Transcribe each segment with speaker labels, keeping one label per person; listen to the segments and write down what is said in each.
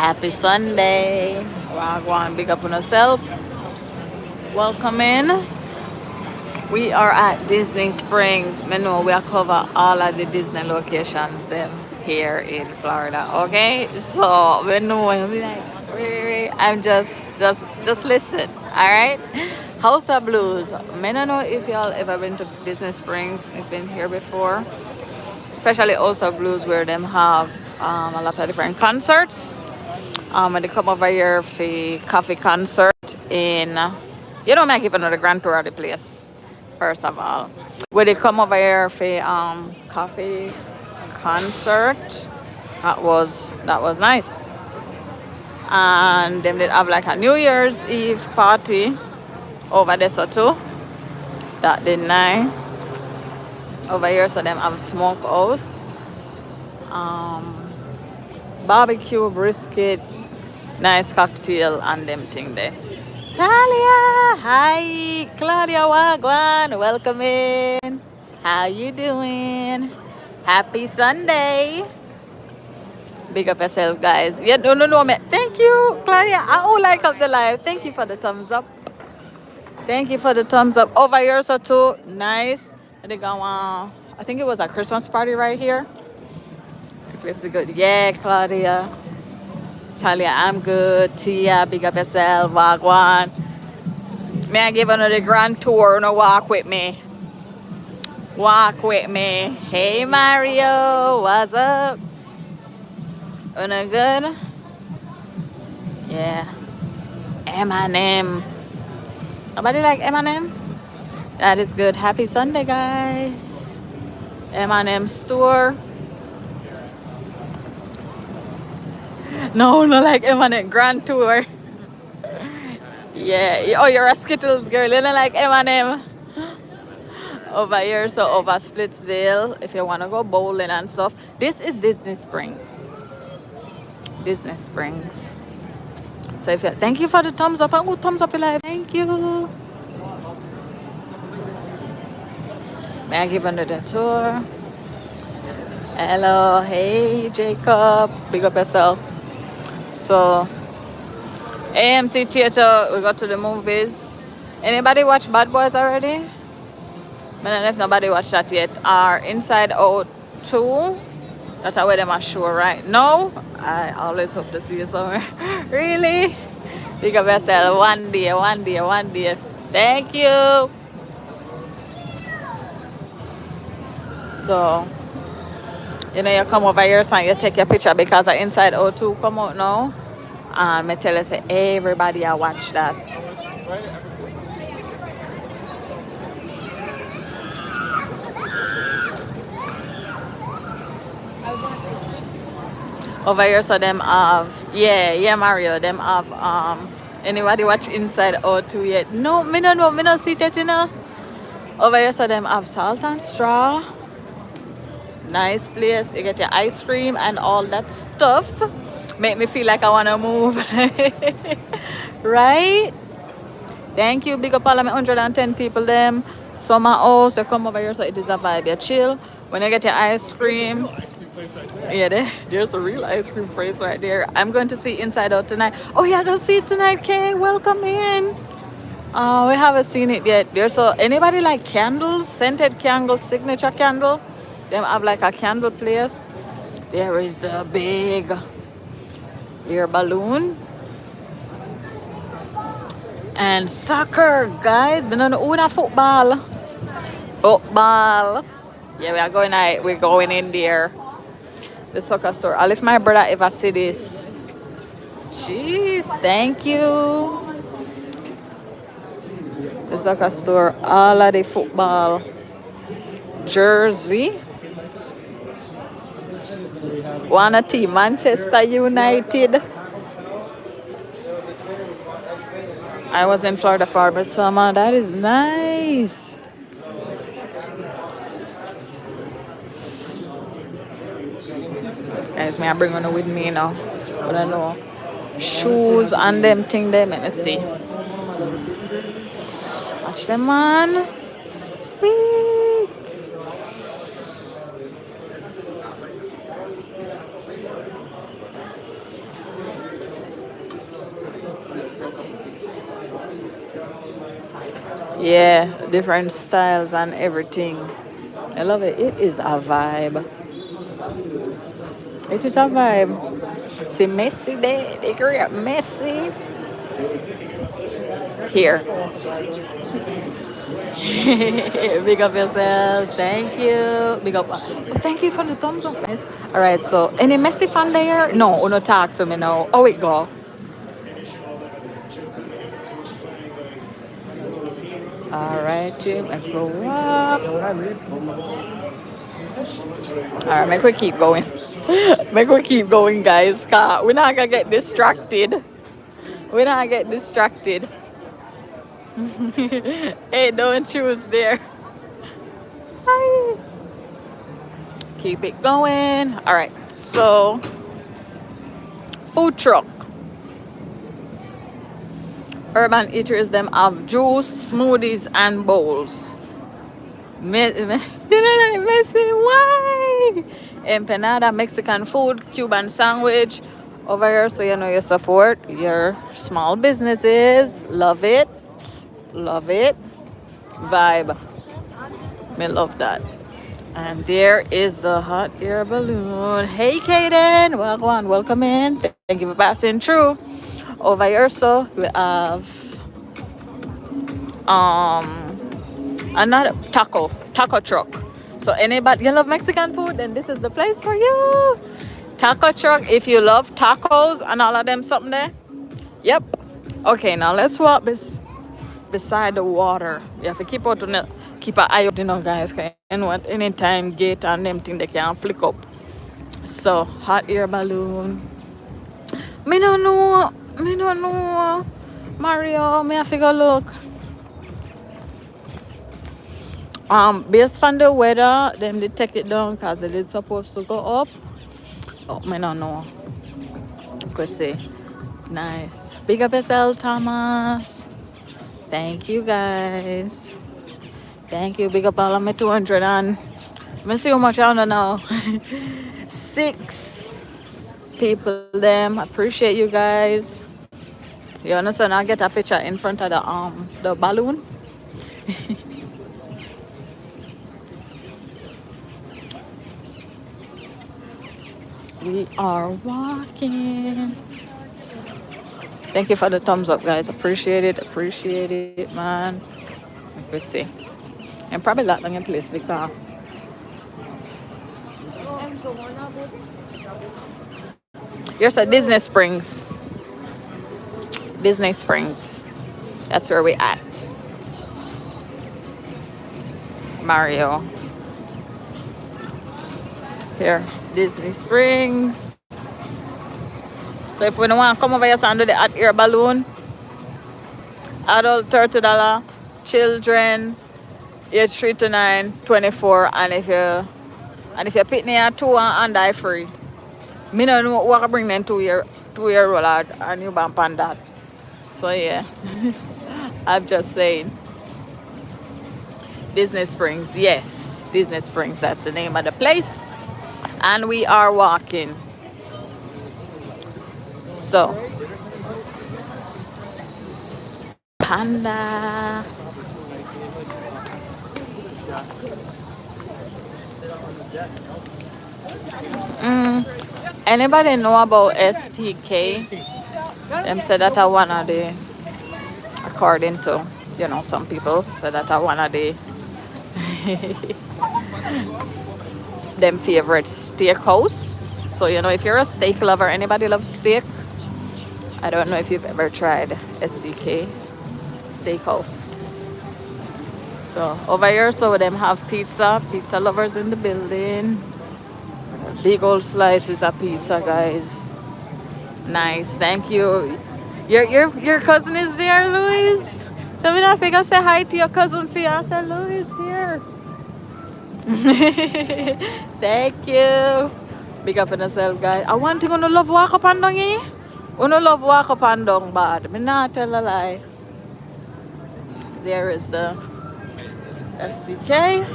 Speaker 1: Happy Sunday. Wagwan, big up on yourself. Welcome in. We are at Disney Springs. Me know we are cover all of the Disney locations them here in Florida. Okay? So we know we like I'm just listen. Alright? House of Blues. Me don't know if y'all ever been to Disney Springs. We've been here before. Especially House of Blues where them have a lot of different concerts. When they come over here for coffee concert in, you know, me I give another grand tour of the place. First of all, when they come over here for coffee concert, that was nice. And them did have like a New Year's Eve party over there so too. That did nice. Over here, so them have smokehouse, barbecue, brisket, nice cocktail and them thing there. Talia, hi, Claudia Wagwan, welcome in. How you doing? Happy Sunday. Big up yourself, guys. Yeah, no, man. Thank you, Claudia. I will like up the live. Thank you for the thumbs up. Thank you for the thumbs up. Over here, so too, nice. They go, I think it was a Christmas party right here. The place is good. Yeah, Claudia. Talia, I'm good. Tia, big up yourself. Wagwan. May I give another grand tour? No, walk with me. Walk with me. Hey, Mario. What's up? Una good? Yeah. Eminem. Nobody like Eminem? That is good. Happy Sunday, guys. Eminem store. No, like Eminem grand tour. Yeah. Oh, you're a Skittles girl. You don't like Eminem? Over here, so over Splitsville, if you want to go bowling and stuff. This is Disney Springs. Disney Springs. So if you thank you for the thumbs up. Oh, thumbs up live. Thank you. May I give another tour? Hello, hey Jacob. Big up yourself. So AMC Theater, we got to the movies. Anybody watch Bad Boys already? I don't know if nobody watched that yet. Our Inside Out 2. That's where them are show right now. I always hope to see you somewhere. Really? Big up yourself. One day. Thank you. So, you know, you come over here and you take your picture because of Inside Out 2 come out now. And I tell you, say, everybody I watch that. Over here, so them have, yeah, Mario, them have, anybody watch Inside Out 2 yet? No, me no know, me no see that, you know. Over here, so them have Salt and Straw. Nice place. You get your ice cream and all that stuff. Make me feel like I want to move. Right? Thank you. Big up all of my 110 people, them. Summer house, you come over here, so it is a vibe. You chill. When you get your ice cream, yeah, there's a real ice cream place right there. I'm going to see Inside Out tonight. Oh yeah, go see it tonight, Kay. Welcome in. We haven't seen it yet. There's anybody like candles, scented candles, signature candle. Them have like a candle place. There is the big air balloon and soccer, guys. Been on the football. Yeah, we are going. We're going in there. The soccer store. I'll if my brother ever see this. Jeez, thank you. The soccer store. All of the football jersey. One team, Manchester United. I was in Florida for the summer. That is nice. Guys, may I bring one with me now? But I know shoes and them thing there. Let me see. Watch them, man. Sweet. Yeah, different styles and everything. I love it. It is a vibe. It is a vibe. See, Messi there. They grew up Messi here. Big up yourself. Thank you. Big up. Oh, thank you for the thumbs up, guys. All right. So, any Messi fan there? No, no talk to me now. Oh, it go. All right, Jim. I go up. All right, make we keep going. Make we keep going, guys. 'Cause we're not gonna get distracted. We're not get distracted. Hey, don't choose there. Hi. Keep it going. All right. So, food truck. Urban eaters them have juice, smoothies, and bowls. You know, like Messi, why? Empanada, Mexican food, Cuban sandwich over here. So you know you support your small businesses. Love it. Love it. Vibe. Me love that. And there is the hot air balloon. Hey, Kaden. Welcome in. Thank you for passing through. Over here, so we have another taco truck. So anybody you love Mexican food, then this is the place for you. Taco truck. If you love tacos and all of them, something there. Yep. Okay, now let's walk beside the water. You have to keep an eye out, you know, guys. And what anytime gate and them thing they can flick up. So hot air balloon. Me don't know. Mario, me have to go look. Based on the weather, them they take it down because it is supposed to go up. Oh, me don't know. Could say. Nice. Big up yourself, Thomas. Thank you, guys. Thank you. Big up all of my 200 and let me see how much I don't know. 6 people them. Appreciate you guys. You understand? I'll get a picture in front of the balloon. We are walking. Thank you for the thumbs up, guys. Appreciate it, man. Let me see. I'm probably not in your place because here's a Disney Springs. Disney Springs. That's where we at. Mario. Here, Disney Springs. So if we don't want to come over here and do the hot air balloon, adult $30, children age 3 to 9, 24, and if you pick me at 2 and die free. Me don't know what I bring them 2 year old and you bump on that. So yeah. I'm just saying. Disney Springs, yes. Disney Springs, that's the name of the place. And we are walking. So Panda. Anybody know about STK? Them said that I one of the, according to, you know, some people said that I one of the them favorite steakhouse. So you know, if you're a steak lover, anybody loves steak? I don't know if you've ever tried STK Steakhouse. So over here, so them have pizza lovers in the building. Big old slices of pizza, guys. Nice, thank you. Your cousin is there, Louis. So we don't figure say hi to your cousin for you. I said, Louis here. Thank you. Big up on yourself, guys. I want to go to love walk up and down here. Uno love walk up and down bad. Me not tell a lie. There is the SDK.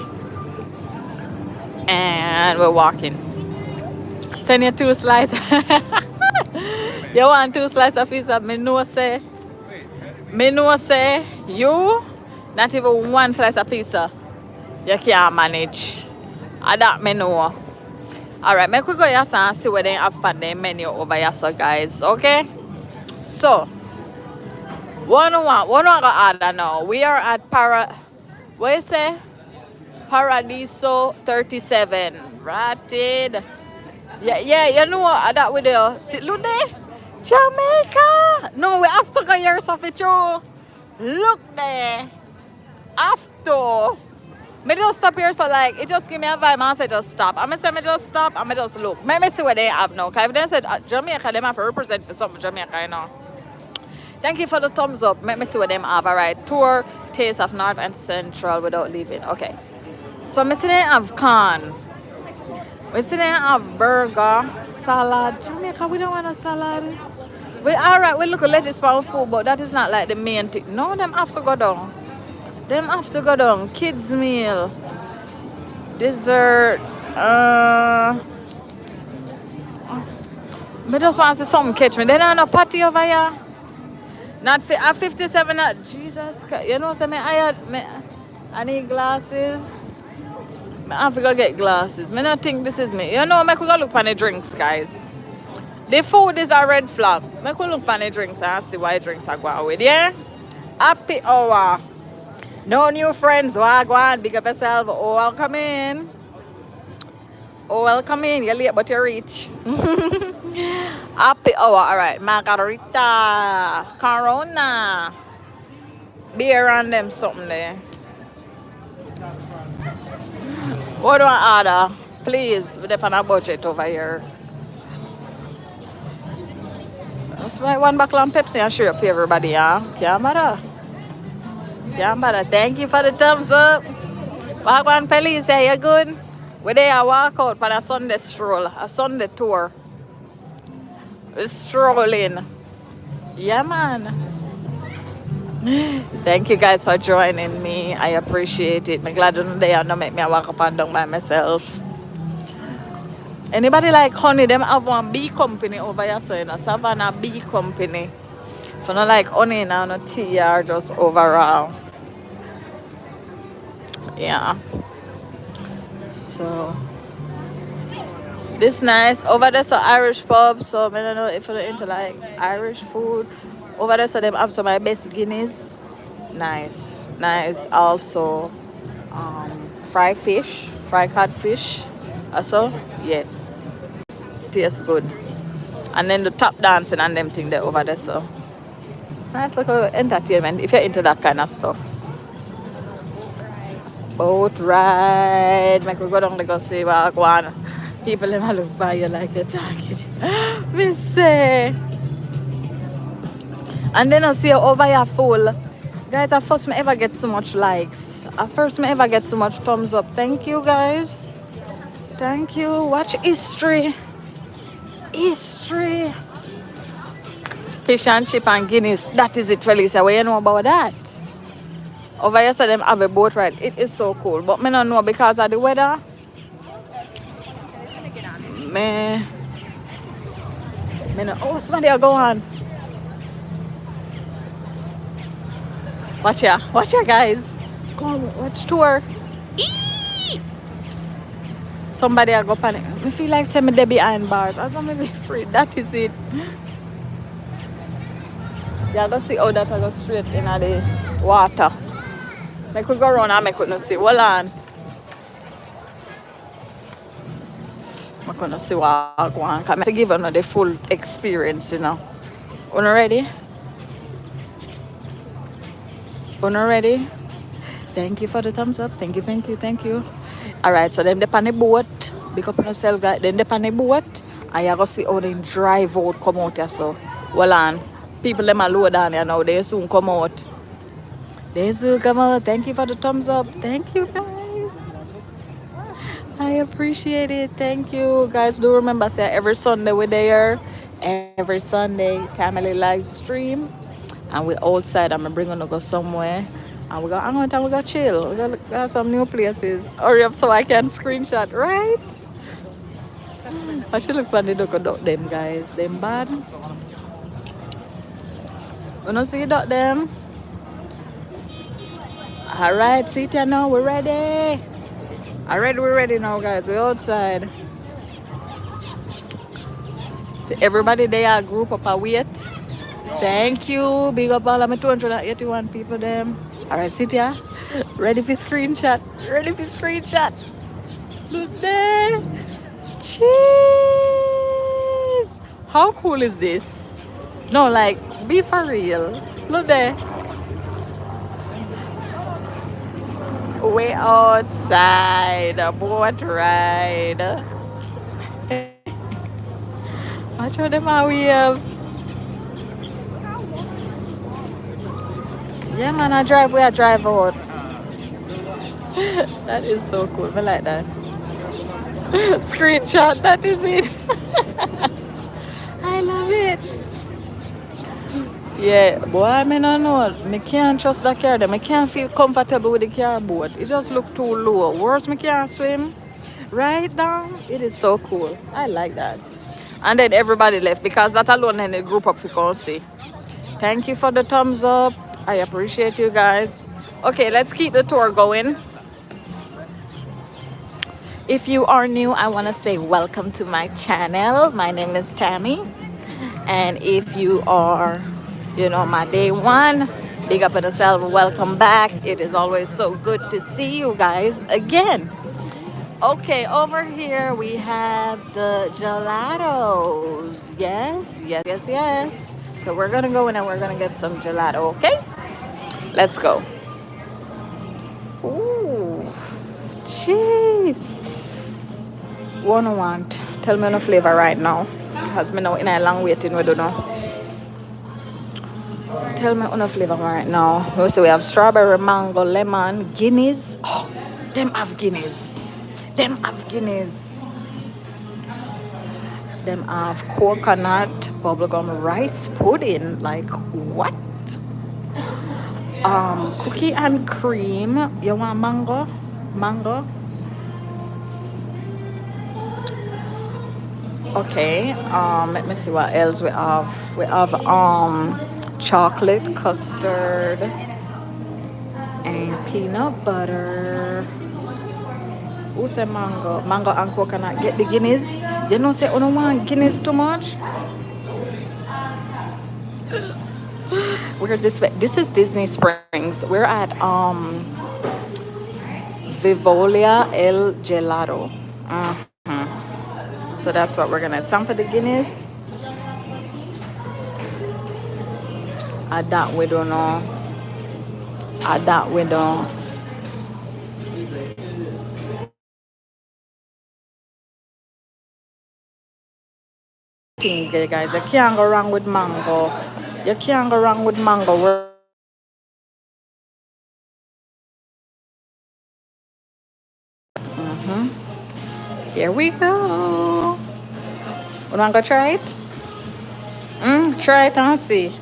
Speaker 1: And we're walking. Send you 2 slices. You want 2 slices of pizza? Me no say. Me know say you not even one slice of pizza you can't manage. I that me know. Alright, make we go yes and see what they have on their menu over here, so guys. Okay? So one go order now. We are at what you say? Paradiso 37. Ratted. Yeah, you know what that with the sit look there? Jamaica! No, we have to go here so for you. Look there. After. Me just stop here so like it just give me a vibe and say just stop. I'm say me just stop and me just look. Let me see what they have now. Cause if they said Jamaica, they have to represent for some Jamaica, you know. Thank you for the thumbs up. Let me see what they have. Alright. Tour Taste of North and Central without leaving. Okay. So me see they have corn. We see they have burger, salad. Jamaica, we don't want a salad. We alright, we look at lettuce for food, but that is not like the main thing. No, them have to go down. Them have to go down. Kids meal. Dessert. Me just want to see something catch me. They don't have no patty over here. Not at 57 Jesus Christ. You know what I need glasses. I have to go get glasses. I don't think this is me. You know, make we go look for the drinks, guys. The food is a red flag. Make we look for the drinks and see why drinks are going with, yeah? Happy hour. No new friends. Wagwan. Big up yourself. Oh, welcome in. Oh, welcome in. You're late, but you're rich. Happy hour. Alright. Margarita. Corona. Beer and them something there. What do I order? Please, we're on a budget over here. Let's buy one bottle of Pepsi and share it for everybody, huh? Can't matter. Can't matter. Thank you for the thumbs up. Walk on Pelly, say you're good. We're there, walk out for a Sunday stroll, a Sunday tour. We're strolling. Yeah, man. Thank you guys for joining me. I appreciate it. I'm glad they don't make me walk up and down by myself. Anybody like honey? Them have one bee company over here, so you know, Savannah Bee Company. If you don't like honey now, no tea or just overall. Yeah. So this nice. Over there's an Irish pub, so I don't know if you're into like Irish food. Over there, so them have some of my best Guineas. Nice. Also, fried fish, fried catfish. Also, yes. Tastes good. And then the tap dancing and them thing there over there, so. Nice little entertainment if you're into that kind of stuff. Boat ride. Make we go down to go see what one. People never look by you like they're talking. Me say. And then I see over here full. Guys, at first me ever get so much likes. At first me ever get so much thumbs up. Thank you guys. Thank you. Watch history. History. Fish and chip and Guinness. That is it, Felicia. What you know about that? Over here so them have a boat ride. It is so cool. But me don't know because of the weather. Me no. Oh, somebody are going. Watch ya, guys. Come watch tour. Eee! Somebody I go panic. I feel like semi there behind bars. I saw me be free. That is it. Yeah, go see how that I go straight in the water. Make we go around and make we not see. Hold on. I couldn't see what I want. I have to give them the full experience, you know. Are you ready? Una ready? Thank you for the thumbs up. Thank you. Alright, so them on the boat. Big up on yourself, guys. Then they on the boat. And you go see how they drive out, come out here. So, well on. People them are low down here now. They soon come out. Thank you for the thumbs up. Thank you, guys. I appreciate it. Thank you. Guys, do remember, say every Sunday we're there. Every Sunday, family live stream. And we're outside and we're bringing to go somewhere. And we're going to hang out and we're going to chill. We're going to go some new places. Hurry up so I can screenshot, right? I should look for the duck them, guys. Them bad. You don't see duck them? All right, Sita, now we're ready. We're ready now, guys. We're outside. So everybody there group up a wait. Thank you. Big up all of my 281 people them. All right, Sita. Ready for screenshot. Look there. Cheese. How cool is this? No, like, be for real. Look there. Way outside. A boat ride. Watch how them are we have. Yeah, man, we drive out. That is so cool. I like that. Screenshot, that is it. I love it. Yeah, boy, I don't know. I can't trust that car. I can't feel comfortable with the car boat. It just look too low. Worse, I can't swim. Right down. It is so cool. I like that. And then everybody left because that alone in the group up for see. Thank you for the thumbs up. I appreciate you guys. Okay, let's keep the tour going. If you are new, I want to say welcome to my channel. My name is Tami. And if you are, my day one, big up on yourself, welcome back. It is always so good to see you guys again. Okay, over here we have the gelatos. Yes. So we're gonna go in and we're gonna get some gelato, okay? Let's go. Ooh, jeez. One want. Tell me no flavor right now. Because me now in a long waiting, we don't know. Tell me no flavor right now. So we have strawberry, mango, lemon, Guinness. Oh, them have Guinness. Them have coconut bubblegum rice pudding. Like what? Cookie and cream. You want mango? Okay. Let me see what else we have. We have chocolate custard and peanut butter. Who say mango? Mango and coconut. Get the Guinness. You know say, don't want Guinness too much? Where's this? This is Disney Springs. We're at Vivolia El Gelato. So that's what we're gonna sample the Guinness. That we don't know. Guys, you can't go wrong with mango. Here we go. You want to go try it? Try it and see.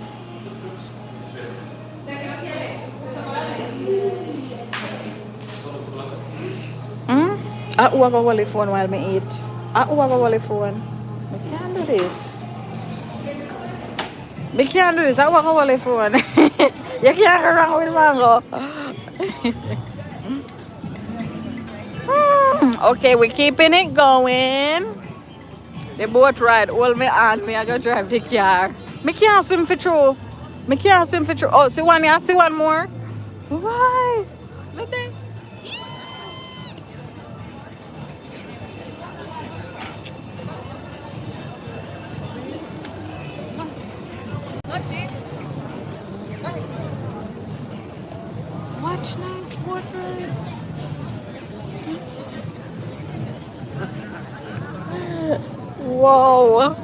Speaker 1: I go hold the phone while me eat. I go hold the phone. I can't do this. I go hold the phone. You can't go wrong with mango. Okay, we're keeping it going. The boat ride. Hold me on. Me I go drive the car. Me can't swim for through. Oh, see one here? See one more? Why? Nothing. Watch nice water. Whoa.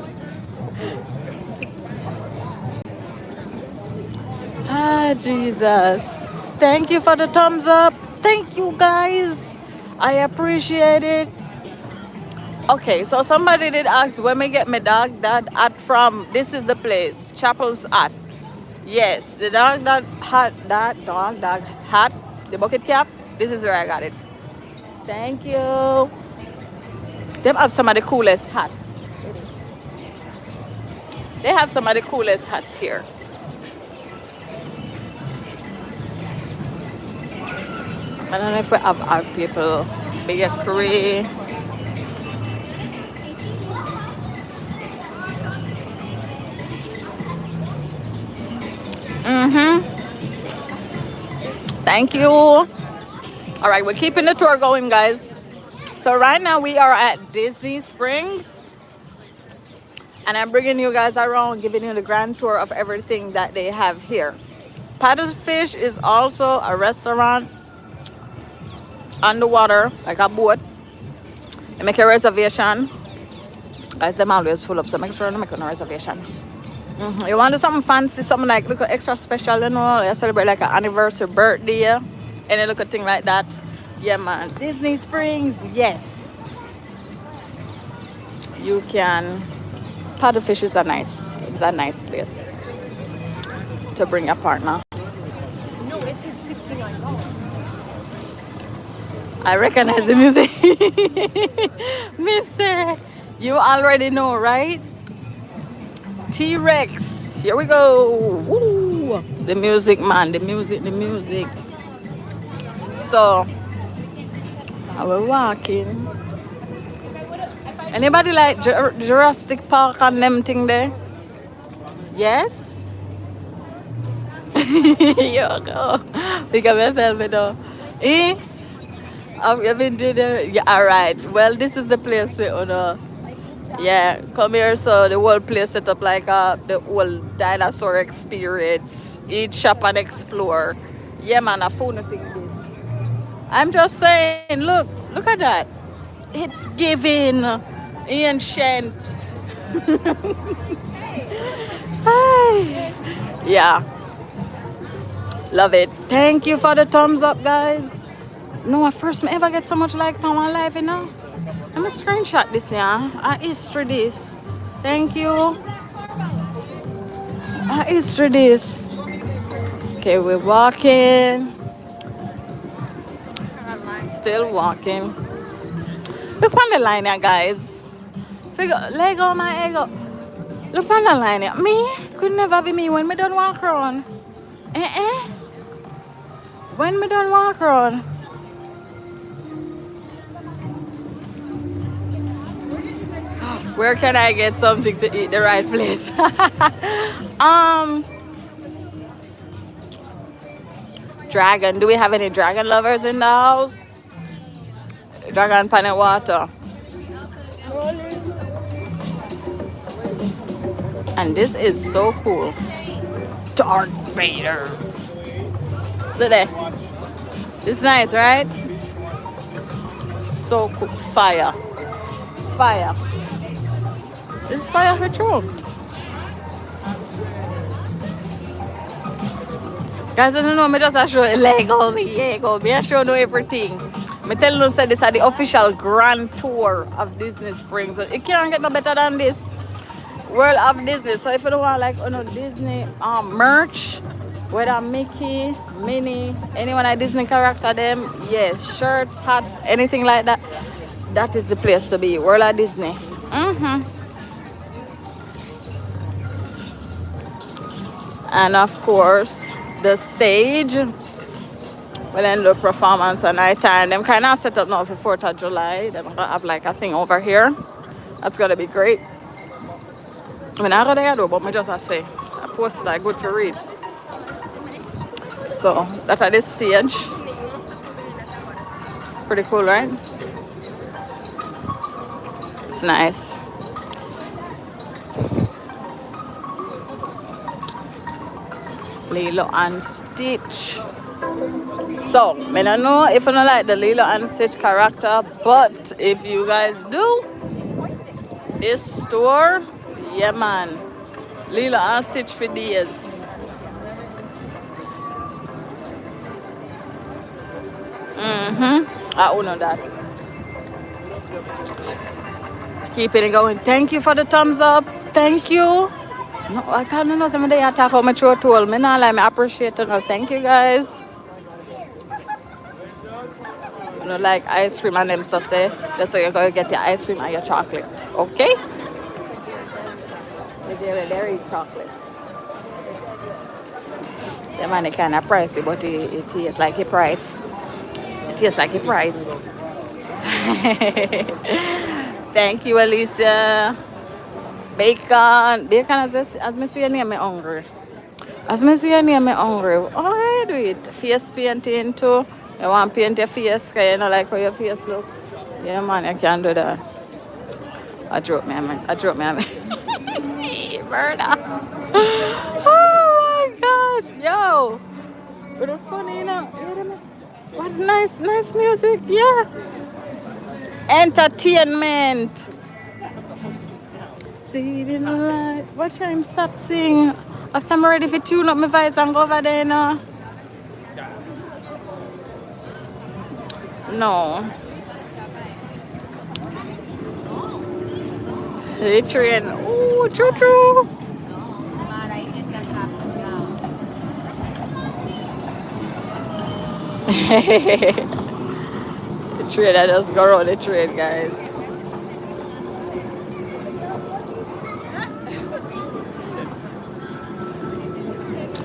Speaker 1: Jesus. Thank you for the thumbs up. Thank you guys. I appreciate it. Okay, so somebody did ask when we get my dog that hat from. This is the place, Chapel's Hat. Yes, the dog that hat, the bucket cap. This is where I got it. Thank you. They have some of the coolest hats. They have some of the coolest hats here. I don't know if we have our people bakery. Thank you. All right, we're keeping the tour going, guys. So right now we are at Disney Springs, and I'm bringing you guys around, giving you the grand tour of everything that they have here. Paddle Fish is also a restaurant on the water, like a boat. You make a reservation. Guys, them always full up, so make sure you make a reservation. You want to do something fancy, something like look extra special, you know, you celebrate like an anniversary, birthday, any look thing like that. Yeah, man. Disney Springs, yes. You can. Paddlefish is it's a nice place to bring a partner.
Speaker 2: No, it said $69.
Speaker 1: I recognize the music. Miss, you already know, right? T-Rex. Here we go. Woo! The music, man. The music. So, now we're walking. Anybody like Jurassic Park and them thing there? Yes? You go. Pick up yourself, though. Eh? Have you been to there? Yeah, alright. Well, this is the place where, yeah, come here. So the whole place set up like the whole dinosaur experience. Eat, shop, and explore. Yeah, man, a phone thing this. I'm just saying, look at that. It's giving ancient. Hi. Yeah. Love it. Thank you for the thumbs up, guys. No, I first ever get so much like on my life, you know. I'm a screenshot this, yeah. I history this. Thank you. I history this. Okay, we're walking. Still walking. Look on the line here, guys. Lego, my ego. Look on the line here. Me? Could never be me when me don't walk around. When me don't walk around. Where can I get something to eat? The right place. Dragon. Do we have any dragon lovers in the house? Dragon pan water. And this is so cool. Darth Vader. Look at that. It's nice, right? So cool. Fire. It's fire patrol. Guys, I don't know, I just show Lego, me I show you everything. I tell you that this is the official grand tour of Disney Springs. So it can't get no better than this. World of Disney. So if you don't want like Disney merch, whether Mickey, Minnie, anyone a Disney character them, yeah, shirts, hats, anything like that, that is the place to be. World of Disney. And of course, the stage will end the performance at night time. Them kind of set up now for 4th of July. They're gonna have like a thing over here. That's gonna be great. I mean, I go there though, but I just say a poster good to read. So that's at this stage. Pretty cool, right? It's nice. Lilo and Stitch. So, I don't know if you don't like the Lilo and Stitch character, but if you guys do, this store, yeah man, Lilo and Stitch for days. I own that. Keeping it going. Thank you for the thumbs up. Thank you. No, I can't know some of the attack on my throat tool. Me not like me appreciate it. No, thank you guys. You know, like ice cream and them stuff there. That's why you're gonna get your ice cream and your chocolate. Okay? They're dairy chocolate. Yeah man, it kinda pricey, but it tastes like a price. tastes like a price. Thank you, Alicia. Bacon. Bacon, as me see your name, I'm hungry. As me see your name, I'm hungry. Oh, I do it. Face painting too. You want to paint your face because you don't like how your face look. Yeah, man, you can do that. I dropped me, man. I dropped me, man. Murder. Oh, my God. Yo. But it's funny, you know. What nice music. Yeah. Entertainment. See the light. Watch him stop singing. After I'm ready for tune up my voice and go over there now. No. The train. Oh, choo choo. The train, I just go around the train, guys.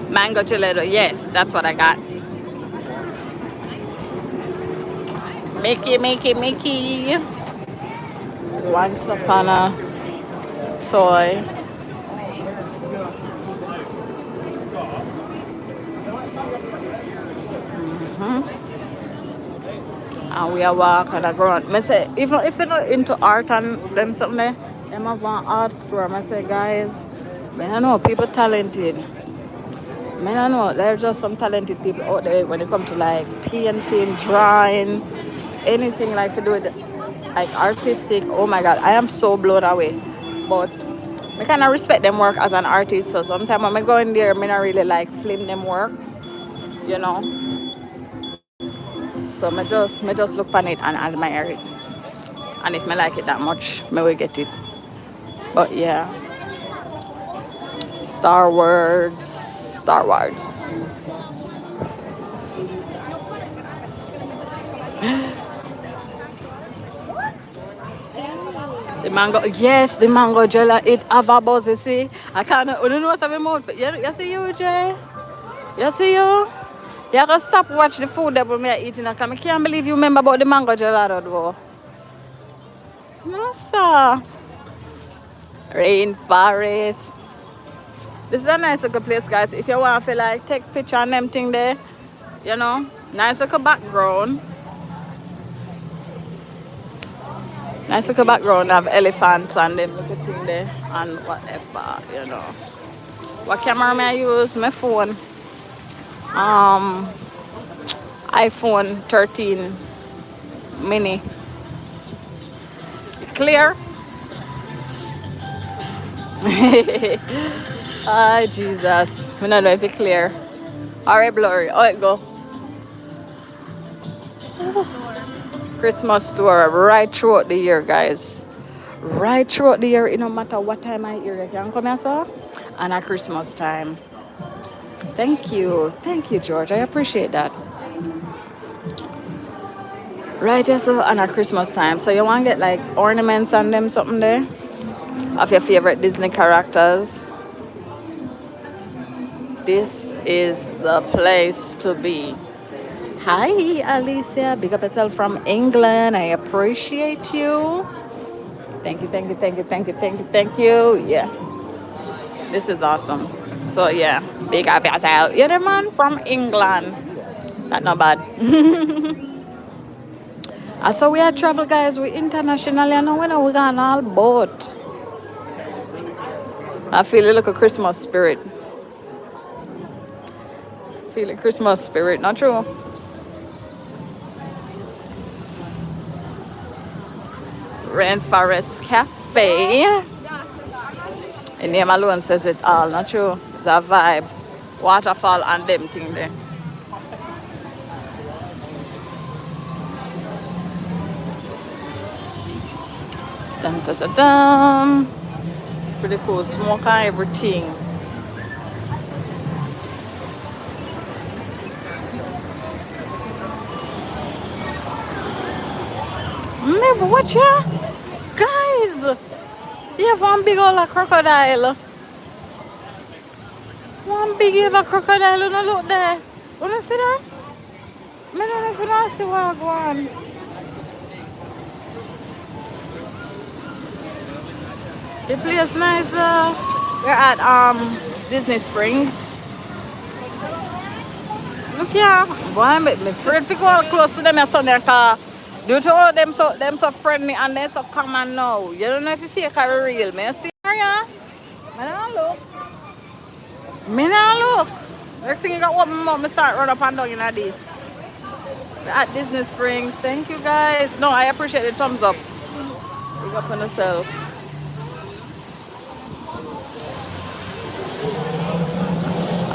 Speaker 1: Mango gelato, yes, that's what I got. Mickey. Once upon a toy. And we are walking the ground. I say, even if you're not into art and them something there, them have one art store. I say, guys, I don't know, people talented. I don't know, there's just some talented people out there when it comes to like painting, drawing, anything like to do with like artistic. Oh my God, I am so blown away. But I kind of respect them work as an artist. So sometimes when I go in there, I don't really like film them work, you know. So I just look on it and admire it. And if I like it that much, I will get it. But yeah. Star Wars. The mango, yes, the mango jelly, it have a buzz, you see. I can't, I don't know what's in my mouth, but you see you, Jay? You see you? You gotta stop watch the food that we're eating. I can't believe you remember about the mango gelato, though. No, sir. Rainforest. This is a nice little place, guys. If you want to like take picture and them thing there, you know, nice little background. Nice little background of elephants and them little thing there and whatever, you know. What camera may I use? My phone. iPhone 13 mini. Clear? Ah, Jesus. I don't know if it's clear. Alright, blurry. Oh, it go. Christmas store right throughout the year, guys. Right throughout the year, it no matter what time I hear, you can come here, sir. And at Christmas time. Thank you, George. I appreciate that. Right, yes, sir. And at Christmas time. So you want to get like ornaments and them something there? Of your favorite Disney characters. This is the place to be. Hi, Alicia. Big up yourself from England. I appreciate you. Thank you. Yeah. This is awesome. So, yeah. Big up yourself. You're the man from England. That's not bad. So we are travel, guys. We internationally. I know when we're going all boat. I feel a little Christmas spirit. Feeling Christmas spirit, not true? Rainforest Cafe. The name alone says it all, not true? It's a vibe. Waterfall and them thing there. Dun, dun, dun, dun. Pretty cool. Smoke and everything. Maybe watch ya, guys. You have one big old crocodile. One big old crocodile. Look there. Wanna see that? I don't know if you know see what go on. The place nice. We're at Disney Springs. Look here, boy, make me afraid to go close to them or something. Cause due to all them so friendly and they so common now. You don't know if you fake or real. Me see her, yeah. Me not look. Me not look. Next thing you got open mouth, me start run up and down in this. We're at Disney Springs. Thank you guys. No, I appreciate the thumbs up. Big up on yourself.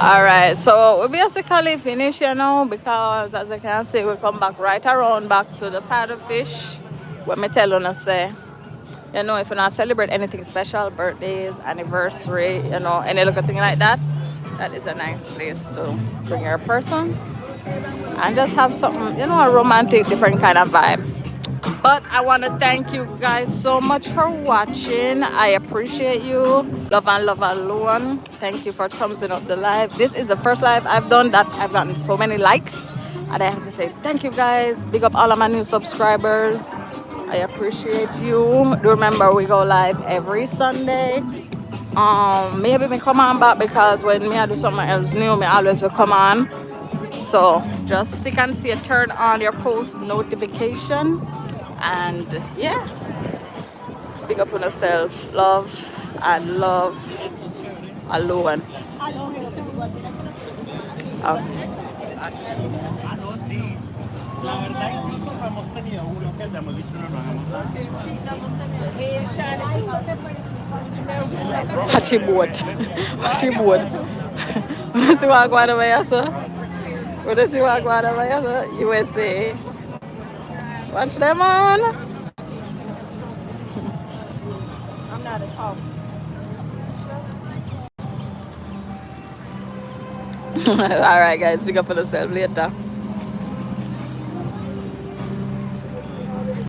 Speaker 1: Alright, so we basically finished, you know, because as I can see, we come back right around back to the paddle fish. What me tell you say, you know, if you not celebrate anything special, birthdays, anniversary, you know, any little thing like that, that is a nice place to bring your person and just have something, you know, a romantic, different kind of vibe. But I want to thank you guys so much for watching. I appreciate you. Love and love alone. Thank you for thumbsing up the live. This is the first live I've done that I've gotten so many likes. And I have to say thank you guys. Big up all of my new subscribers. I appreciate you. Do remember we go live every Sunday. Maybe me come on back because when me I do something else new, me always will come on. So just stick and stay, turn on your post notification. And yeah, big up on yourself. Love and love alone. Okay. Hachi boat. Hachi boat. What is what going on here, sir? What is what going on here, sir? USA. Watch them on. I'm not at home. Alright guys, big up on yourself later.